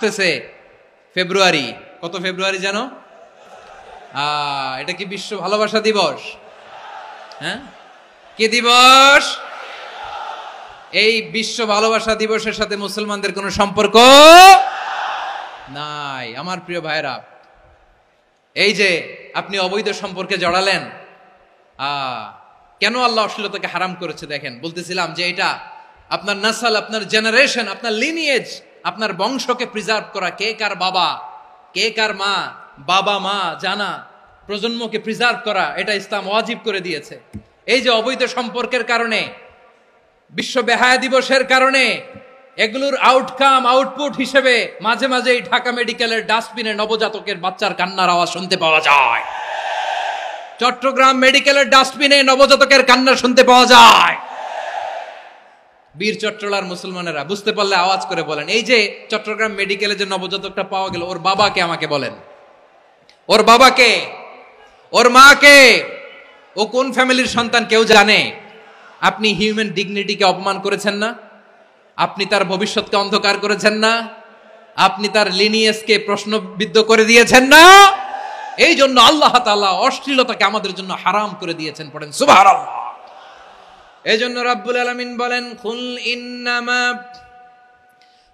আসতেছে ফেব্রুয়ারি, কত ফেব্রুয়ারি জানো? এটা কি বিশ্ব ভালোবাসা দিবস? হ্যাঁ, কি দিবস? এই বিশ্ব ভালোবাসা দিবসের সাথে মুসলমানদের কোনো সম্পর্ক নাই। আমার প্রিয় ভাইরা, এই যে আপনি অবৈধ সম্পর্কে জড়ালেন, কেন আল্লাহ অশ্লীলতাকে হারাম করেছে দেখেন। বলতেছিলাম যে এটা আপনার নাসাল, আপনার জেনারেশন, আপনার লিনিয়েজ, আপনার বংশকে প্রিজার্ভ করা। কে কার বাবা, কে কার মা, বাবা মা জানা, প্রজন্মকে প্রিজার্ভ করা, এটা ইসলাম ওয়াজিব করে দিয়েছে। এই যে অবৈধ সম্পর্কের কারণে, বিশ্ব বেহায়া দিবসের কারণে, এগুলোর আউটকাম, আউটপুট হিসেবে মাঝে মাঝে এই ঢাকা মেডিকেলের ডাস্টবিনে নবজাতকের বাচ্চার কান্নার আওয়াজ শুনতে পাওয়া যায়। চট্টগ্রাম মেডিকেলের ডাস্টবিনে নবজাতকের কান্না শুনতে পাওয়া যায়। বীর চট্টলার মুসলমানেরা বুঝতে পারলে আওয়াজ করে বলেন, এই যে চট্টগ্রাম মেডিকেলে যে নবজাতকটা পাওয়া গেল, ওর বাবাকে আমাকে বলেন, ওর বাবাকে, ওর মাকে, ও কোন ফ্যামিলির সন্তান কেউ জানে? আপনি হিউম্যান ডিগনিটিকে অপমান করেছেন না? আপনি তার ভবিষ্যৎকে অন্ধকার করেছেন না? আপনি তার লিনিয়েজকে প্রশ্নবিদ্ধ করে দিয়েছেন না? এই জন্য আল্লাহ তাআলা অশ্লীলতাকে আমাদের জন্য হারাম করে দিয়েছেন। পড়েন সুবহানাল্লাহ। এই জন্য রাব্বুল আলামিন বলেন, কুল ইন্নামা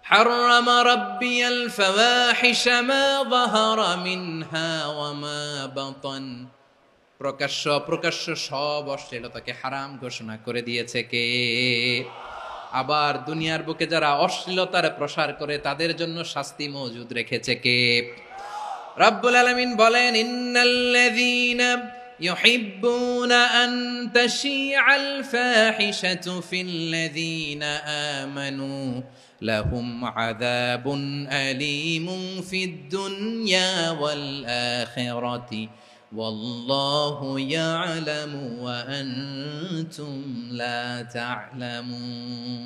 হারামা রাব্বিয়াল ফাওয়াহিশা মা যাহারা মিনহা ওয়া মা বাতান। প্রকাশ্য অপ্রকাশ্য সব অশ্লীলতাকে হারাম ঘোষণা করে দিয়েছে কে? আবার দুনিয়ার বুকে যারা অশ্লীলতার প্রসার করে তাদের জন্য শাস্তি মজুদ রেখেছে কে? রাব্বুল আলামিন বলেন, ইন্নাল্লাযীনা ইউহিব্বুনা আন তাশিআল ফাহিশাতু ফিল্লাযীনা আমানু লাহুম আযাবুন আলীমুন ফিদ দুনিয়া ওয়াল আখিরাতি ওয়াল্লাহু ইয়ালামু ওয়া আনতুম লা তা'লামুন।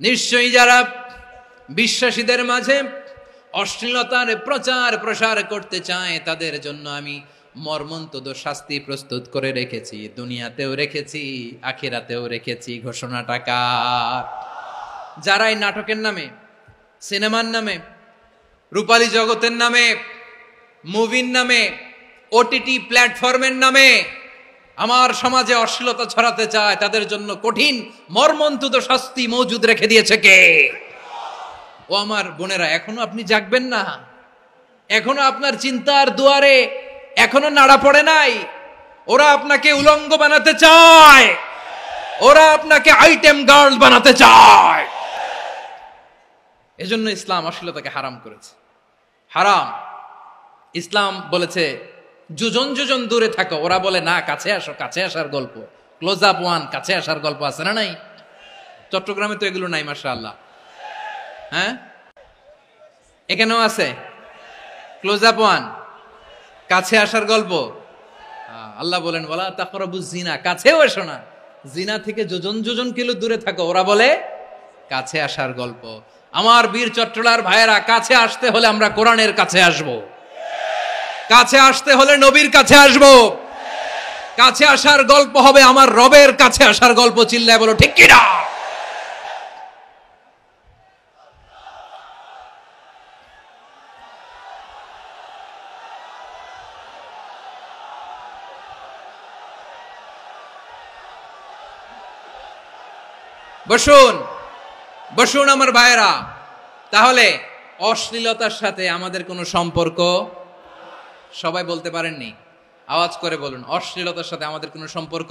নিশ্চয়ই যারা বিশ্বাসীদের মাঝে অশ্লীলতার প্রচার প্রসার করতে চায় তাদের জন্য আমি মর্মন্তুদ শাস্তি প্রস্তুত করে রেখেছি। দুনিয়াতেও রেখেছি, আখিরাতেও রেখেছি। ঘোষণাটা কার? যারা এই নাটকের নামে, সিনেমার নামে, রূপালী জগতের নামে, মুভির নামে, ওটিটি প্ল্যাটফর্মের নামে আমার সমাজে অশ্লীলতা ছড়াতে চায় তাদের জন্য কঠিন মর্মন্তুদ শাস্তি মজুদ রেখে দিয়েছে কে? ও আমার বোনেরা, এখনো আপনি জাগবেন না? এখনো আপনার চিন্তার দুয়ারে এখনো নাড়া পড়ে নাই? ওরা আপনাকে উলঙ্গ বানাতে চায়, ওরা আপনাকে আইটেম গার্ল বানাতে চায়। এজন্য ইসলাম অশ্লীলতাকে হারাম করেছে। হারাম। ইসলাম বলেছে যোজন যোজন দূরে থাকো, ওরা বলে না কাছে আসো, কাছে আসার গল্প, ক্লোজ আপ ওয়ান, কাছে আসার গল্প আছে না নাই? চট্টগ্রামে তো এগুলো নাই মাশাআল্লাহ। হ্যাঁ, এখানেও আছে ক্লোজ আপ ওয়ান, কাছে আসার গল্প। আল্লাহ বলেন, ওয়ালা তাকরাবুজ জিনা, কাছেও এসো না, জিনা থেকে যোজন যোজন কিলো দূরে থাকো, ওরা বলে কাছে আসার গল্প। আমার বীর চট্টলার ভাইয়েরা, কাছে আসতে হলে আমরা কোরআনের কাছে আসব, কাছে আসতে হলে নবীর কাছে আসব, কাছে আসার গল্প হবে আমার রবের কাছে আসার গল্প। চিল্লায় বলো ঠিক কিনা? বসুন বসুন আমার ভাইয়েরা। তাহলে অশ্লীলতার সাথে আমাদের কোনো সম্পর্ক? সবাই বলতে পারেননি, আওয়াজ করে বলুন, অশ্লীলতার সাথে আমাদের কোনো সম্পর্ক?